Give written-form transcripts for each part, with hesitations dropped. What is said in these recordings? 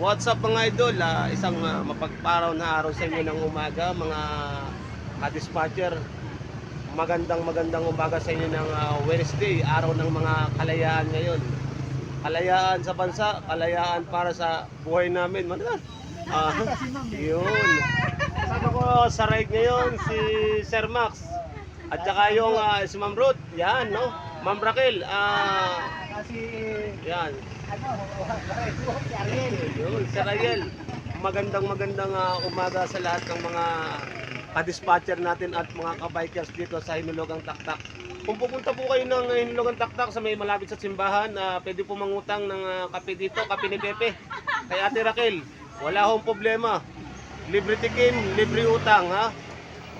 What's up mga idol? Isang mapagparaw na araw sa inyo ng umaga mga ka-dispatcher. Magandang umaga sa inyo ng Wednesday, araw ng mga kalayaan ngayon. Kalayaan sa bansa, kalayaan para sa buhay namin. Yun. Kasama ko sa ride ngayon si Sir Max. At saka yung si Ma'am Ruth. Yan, no? Ma'am Raquel. Yan. Yun, Sir Ariel. Magandang umaga sa lahat ng mga ka-dispatcher natin at mga ka-bikers dito sa Hinulugang Taktak. Kung pupunta po kayo ng Hinulugang Taktak sa may malapit sa simbahan, pwede po mangutang ng kape dito, kape ni Pepe. Kay Ate Raquel, wala hong problema. Libre tikim, libre utang, ha?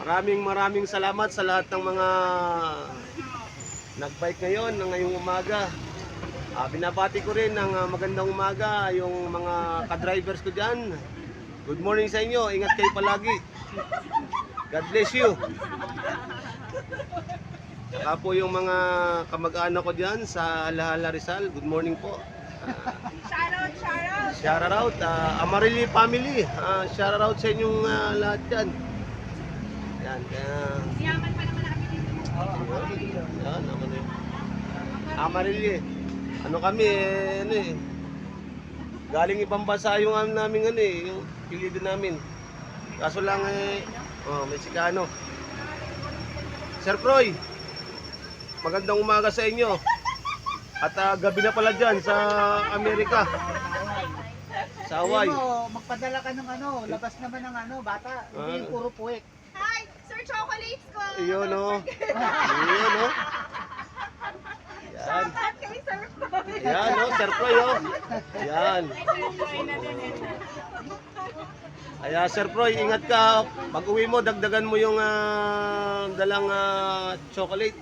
Maraming salamat sa lahat ng mga nagbike ngayon, ngayong umaga. Binabati ko rin ng magandang umaga yung mga ka-drivers ko dyan. Good morning sa inyo. Ingat kayo palagi. God bless you. Saka po yung mga kamag-anak ko dyan sa Alahala Rizal. Good morning po. Shout out. Amarili family. Shout out sa inyong lahat dyan. Yan. Siyaman pa naman kami dito. Yan. Amarili. Ano kami galing ibang bansa yung namin yung pilido namin. Kaso lang Mexicano. Sir Proy, magandang umaga sa inyo. At gabi na pala dyan sa Amerika. Sa Hawaii. Magpadala ka ng labas naman ng bata. Hindi yung puro puwek. Hi, Sir Chocolates ko. Iyon o. Iyon o. Yan. Shout kay Sir Proy. Yan o, Sir Proy o. Yan. Kaya Sir Proy, ingat ka. Pag uwi mo, dagdagan mo yung dalang chocolate.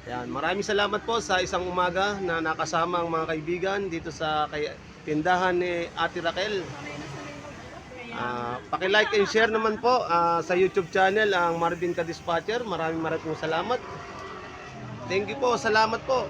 Yan. Maraming salamat po sa isang umaga na nakasama ang mga kaibigan dito sa tindahan ni Ate Raquel. Paki-like and share naman po sa YouTube channel ang Marvin Ka Dispatcher. Maraming salamat. Thank you po. Salamat po.